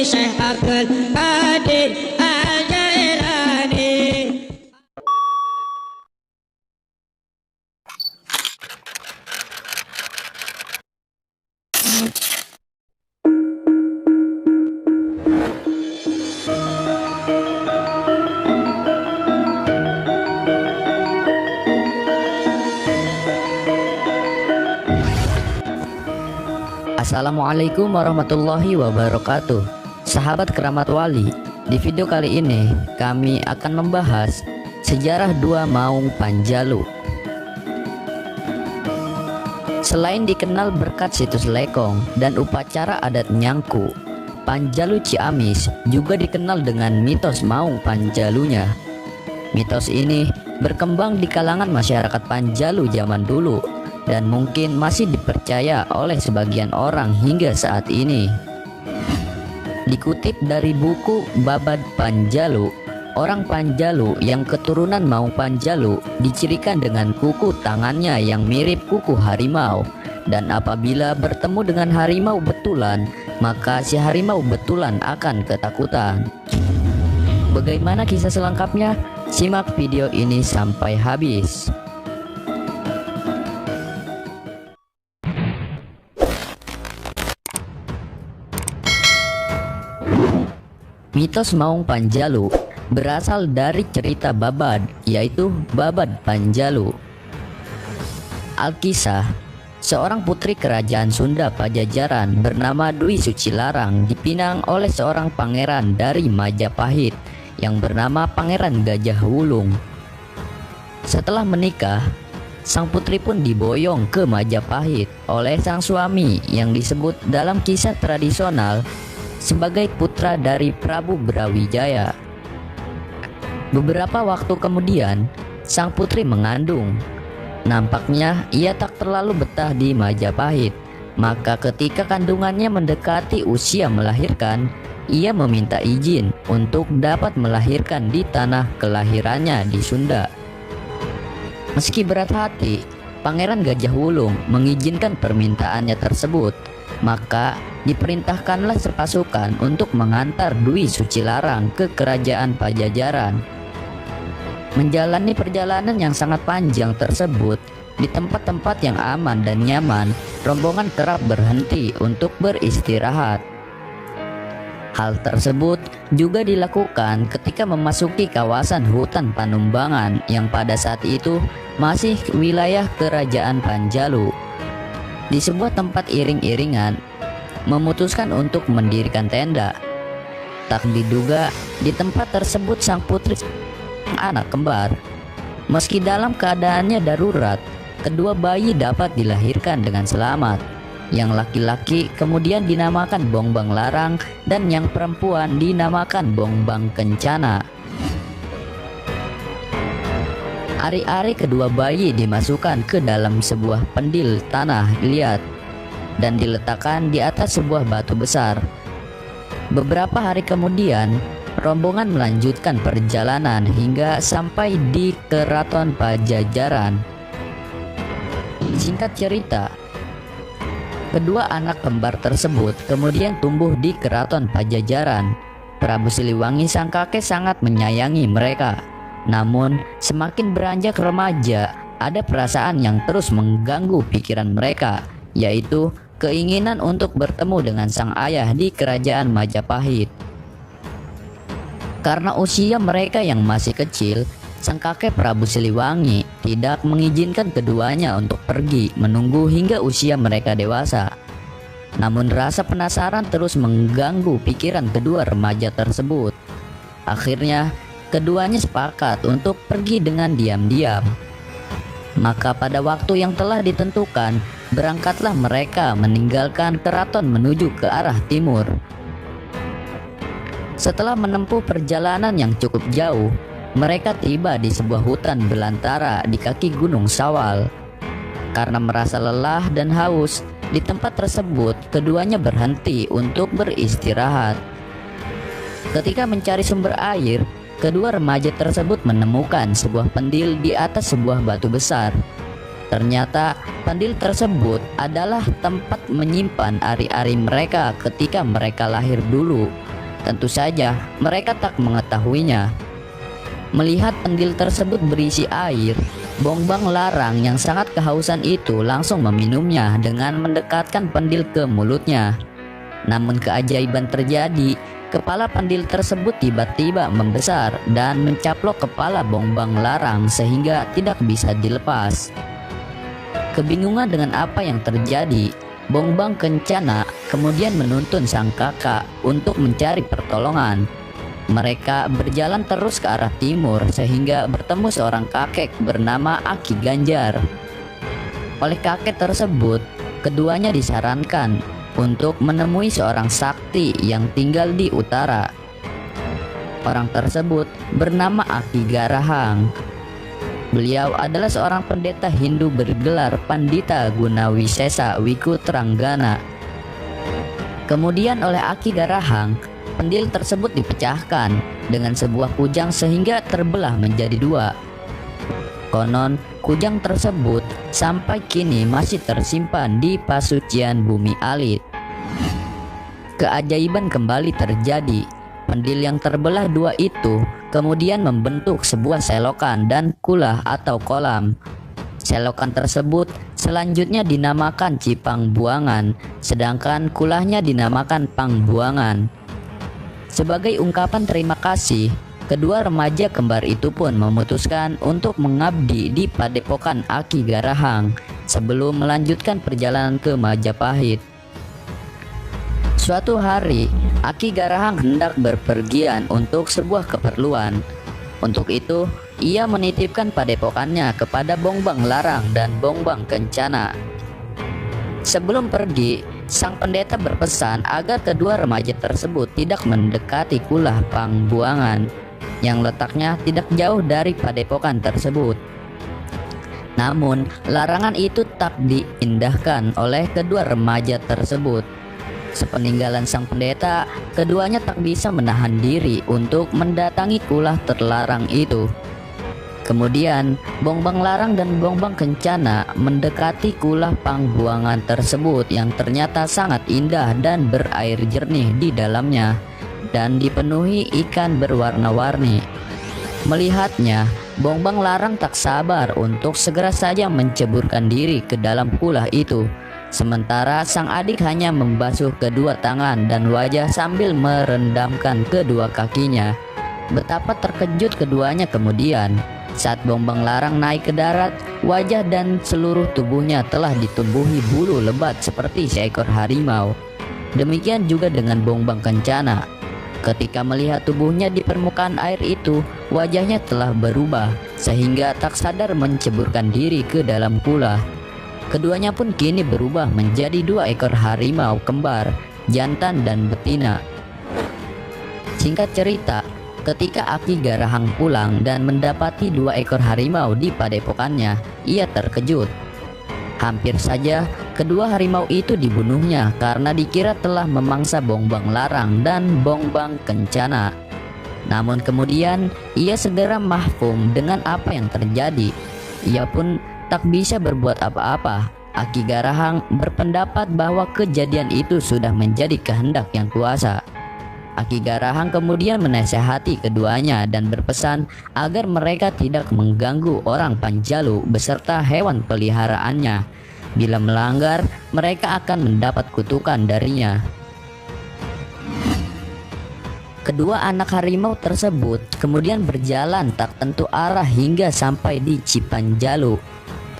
Syekh Abdul Qadir Al-Jailani. Assalamualaikum warahmatullahi wabarakatuh. Sahabat keramat wali, di video kali ini kami akan membahas sejarah dua Maung Panjalu. Selain dikenal berkat situs lekong dan upacara adat Nyangku, Panjalu Ciamis juga dikenal dengan mitos Maung Panjalunya. Mitos ini berkembang di kalangan masyarakat Panjalu zaman dulu dan mungkin masih dipercaya oleh sebagian orang hingga saat ini. Dikutip dari buku Babad Panjalu, orang Panjalu yang keturunan Maung Panjalu dicirikan dengan kuku tangannya yang mirip kuku harimau, dan apabila bertemu dengan harimau betulan, maka si harimau betulan akan ketakutan. Bagaimana kisah selengkapnya? Simak video ini sampai habis. Mitos Maung Panjalu berasal dari cerita Babad, yaitu Babad Panjalu. Alkisah, seorang putri kerajaan Sunda Pajajaran bernama Dwi Sucilarang dipinang oleh seorang pangeran dari Majapahit yang bernama Pangeran Gajah Wulung. Setelah menikah, sang putri pun diboyong ke Majapahit oleh sang suami yang disebut dalam kisah tradisional sebagai putra dari Prabu Brawijaya. Beberapa waktu kemudian, sang putri mengandung. Nampaknya ia tak terlalu betah di Majapahit, maka ketika kandungannya mendekati usia melahirkan, ia meminta izin untuk dapat melahirkan di tanah kelahirannya di Sunda. Meski berat hati, Pangeran Gajah Wulung mengizinkan permintaannya tersebut. Maka diperintahkanlah sepasukan untuk mengantar Dwi Sucilarang ke kerajaan Pajajaran. Menjalani perjalanan yang sangat panjang tersebut, di tempat-tempat yang aman dan nyaman, rombongan kerap berhenti untuk beristirahat. Hal tersebut juga dilakukan ketika memasuki kawasan hutan Panumbangan yang pada saat itu masih wilayah kerajaan Panjalu. Di sebuah tempat iring-iringan memutuskan untuk mendirikan tenda. Tak diduga di tempat tersebut sang putri anak kembar. Meski dalam keadaannya darurat, kedua bayi dapat dilahirkan dengan selamat. Yang laki-laki kemudian dinamakan Bongbang Larang dan yang perempuan dinamakan Bongbang Kencana. Ari-ari kedua bayi dimasukkan ke dalam sebuah pendil tanah liat dan diletakkan di atas sebuah batu besar. Beberapa hari kemudian, rombongan melanjutkan perjalanan hingga sampai di Keraton Pajajaran. Singkat cerita, kedua anak kembar tersebut kemudian tumbuh di Keraton Pajajaran. Prabu Siliwangi sang kakek sangat menyayangi mereka. Namun, semakin beranjak remaja, ada perasaan yang terus mengganggu pikiran mereka, yaitu keinginan untuk bertemu dengan sang ayah di kerajaan Majapahit. Karena usia mereka yang masih kecil, sang kakek Prabu Siliwangi tidak mengizinkan keduanya untuk pergi menunggu hingga usia mereka dewasa. Namun rasa penasaran terus mengganggu pikiran kedua remaja tersebut. Akhirnya, keduanya sepakat untuk pergi dengan diam-diam. Maka pada waktu yang telah ditentukan, berangkatlah mereka meninggalkan keraton menuju ke arah timur. Setelah menempuh perjalanan yang cukup jauh, mereka tiba di sebuah hutan belantara di kaki Gunung Sawal. Karena merasa lelah dan haus, di tempat tersebut keduanya berhenti untuk beristirahat. Ketika mencari sumber air, kedua remaja tersebut menemukan sebuah pendil di atas sebuah batu besar. Ternyata pendil tersebut adalah tempat menyimpan ari-ari mereka ketika mereka lahir dulu. Tentu saja mereka tak mengetahuinya. Melihat pendil tersebut berisi air, Bongbang Larang yang sangat kehausan itu langsung meminumnya dengan mendekatkan pendil ke mulutnya. Namun keajaiban terjadi, kepala pendil tersebut tiba-tiba membesar dan mencaplok kepala Bongbang Larang sehingga tidak bisa dilepas. Kebingungan dengan apa yang terjadi, Bongbang Kencana kemudian menuntun sang kakak untuk mencari pertolongan. Mereka berjalan terus ke arah timur sehingga bertemu seorang kakek bernama Aki Ganjar. Oleh kakek tersebut, keduanya disarankan untuk menemui seorang sakti yang tinggal di utara. Orang tersebut bernama Aki Garahang. Beliau adalah seorang pendeta Hindu bergelar Pandita Gunawisesa Wikutranggana. Kemudian oleh Aki Garahang, pendil tersebut dipecahkan dengan sebuah kujang sehingga terbelah menjadi dua. Konon, kujang tersebut sampai kini masih tersimpan di pasucian Bumi Alit. Keajaiban kembali terjadi. Pendil yang terbelah dua itu kemudian membentuk sebuah selokan dan kulah atau kolam. Selokan tersebut selanjutnya dinamakan Cipang Buangan, sedangkan kulahnya dinamakan Pangbuangan. Sebagai ungkapan terima kasih, kedua remaja kembar itu pun memutuskan untuk mengabdi di padepokan Aki Garahang sebelum melanjutkan perjalanan ke Majapahit. Suatu hari, Aki Garahang hendak berpergian untuk sebuah keperluan. Untuk itu, ia menitipkan padepokannya kepada Bongbang Larang dan Bongbang Kencana. Sebelum pergi, sang pendeta berpesan agar kedua remaja tersebut tidak mendekati kulah Pangbuangan yang letaknya tidak jauh dari padepokan tersebut. Namun, larangan itu tak diindahkan oleh kedua remaja tersebut. Sepeninggalan sang pendeta, keduanya tak bisa menahan diri untuk mendatangi kulah terlarang itu. Kemudian, Bongbang Larang dan Bongbang Kencana mendekati kulah Pangbuangan tersebut yang ternyata sangat indah dan berair jernih di dalamnya dan dipenuhi ikan berwarna-warni. Melihatnya, Bongbang Larang tak sabar untuk segera saja menceburkan diri ke dalam kulah itu. Sementara sang adik hanya membasuh kedua tangan dan wajah sambil merendamkan kedua kakinya. Betapa terkejut keduanya kemudian saat Bongbang Larang naik ke darat, wajah dan seluruh tubuhnya telah ditumbuhi bulu lebat seperti seekor harimau. Demikian juga dengan Bongbang Kencana. Ketika melihat tubuhnya di permukaan air itu, wajahnya telah berubah sehingga tak sadar menceburkan diri ke dalam kulah. Keduanya pun kini berubah menjadi dua ekor harimau kembar, jantan dan betina. Singkat cerita, ketika Aki Garahang pulang dan mendapati dua ekor harimau di padepokannya, ia terkejut. Hampir saja kedua harimau itu dibunuhnya karena dikira telah memangsa Bongbang Larang dan Bongbang Kencana. Namun kemudian ia segera mahfum dengan apa yang terjadi. Ia pun tak bisa berbuat apa-apa. Aki Garahang berpendapat bahwa kejadian itu sudah menjadi kehendak yang kuasa. Aki Garahang kemudian menasehati keduanya dan berpesan agar mereka tidak mengganggu orang Panjalu beserta hewan peliharaannya. Bila melanggar, mereka akan mendapat kutukan darinya. Kedua anak harimau tersebut kemudian berjalan tak tentu arah hingga sampai di Cipanjalu,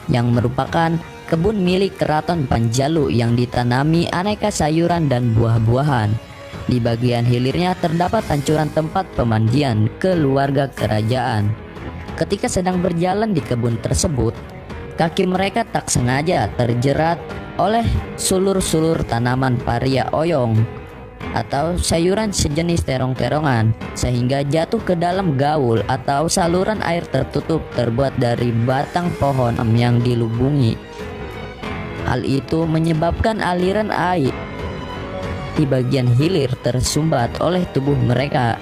yang merupakan kebun milik Keraton Panjalu yang ditanami aneka sayuran dan buah-buahan. Di bagian hilirnya terdapat hancuran tempat pemandian keluarga kerajaan. Ketika sedang berjalan di kebun tersebut, kaki mereka tak sengaja terjerat oleh sulur-sulur tanaman paria oyong atau sayuran sejenis terong-terongan, sehingga jatuh ke dalam gaul atau saluran air tertutup terbuat dari batang pohon yang dilubungi. Hal itu menyebabkan aliran air di bagian hilir tersumbat oleh tubuh mereka.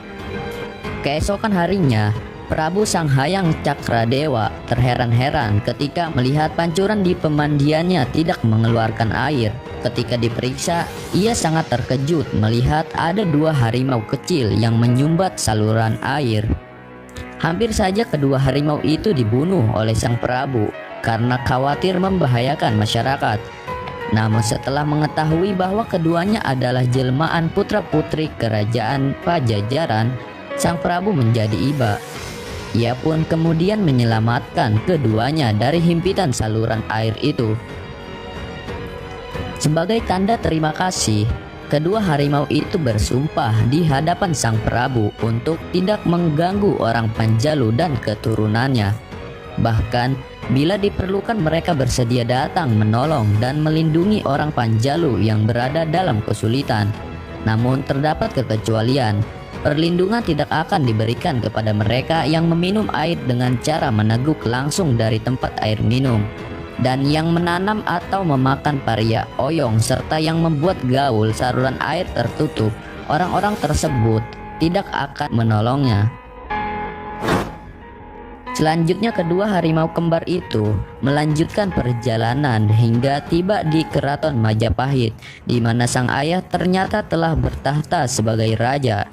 Keesokan harinya, Prabu Sanghayang Cakradewa terheran-heran ketika melihat pancuran di pemandiannya tidak mengeluarkan air. Ketika diperiksa, ia sangat terkejut melihat ada 2 harimau kecil yang menyumbat saluran air. Hampir saja kedua harimau itu dibunuh oleh sang Prabu karena khawatir membahayakan masyarakat. Namun setelah mengetahui bahwa keduanya adalah jelmaan putra-putri kerajaan Pajajaran, sang Prabu menjadi iba. Ia pun kemudian menyelamatkan keduanya dari himpitan saluran air itu. Sebagai tanda terima kasih, kedua harimau itu bersumpah di hadapan sang Prabu untuk tidak mengganggu orang Panjalu dan keturunannya. Bahkan bila diperlukan mereka bersedia datang menolong dan melindungi orang Panjalu yang berada dalam kesulitan. Namun terdapat kekecualian. Perlindungan tidak akan diberikan kepada mereka yang meminum air dengan cara meneguk langsung dari tempat air minum, dan yang menanam atau memakan paria oyong serta yang membuat gaul saluran air tertutup. Orang-orang tersebut tidak akan menolongnya. Selanjutnya kedua harimau kembar itu melanjutkan perjalanan hingga tiba di keraton Majapahit, di mana sang ayah ternyata telah bertahta sebagai raja.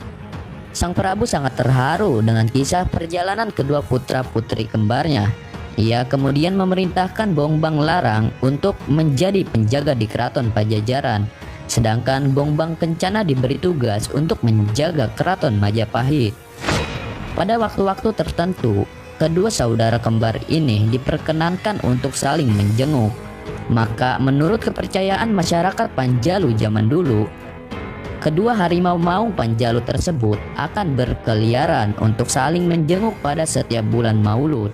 Sang Prabu sangat terharu dengan kisah perjalanan kedua putra-putri kembarnya. Ia kemudian memerintahkan Bongbang Larang untuk menjadi penjaga di keraton Pajajaran, sedangkan Bongbang Kencana diberi tugas untuk menjaga keraton Majapahit. Pada waktu-waktu tertentu, kedua saudara kembar ini diperkenankan untuk saling menjenguk. Maka menurut kepercayaan masyarakat Panjalu zaman dulu, kedua harimau maung Panjalu tersebut akan berkeliaran untuk saling menjenguk pada setiap bulan Maulud.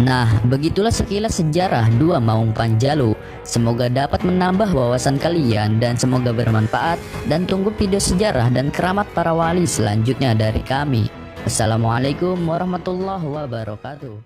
Nah, begitulah sekilas sejarah dua maung Panjalu. Semoga dapat menambah wawasan kalian dan semoga bermanfaat, dan tunggu video sejarah dan keramat para wali selanjutnya dari kami. Assalamualaikum warahmatullahi wabarakatuh.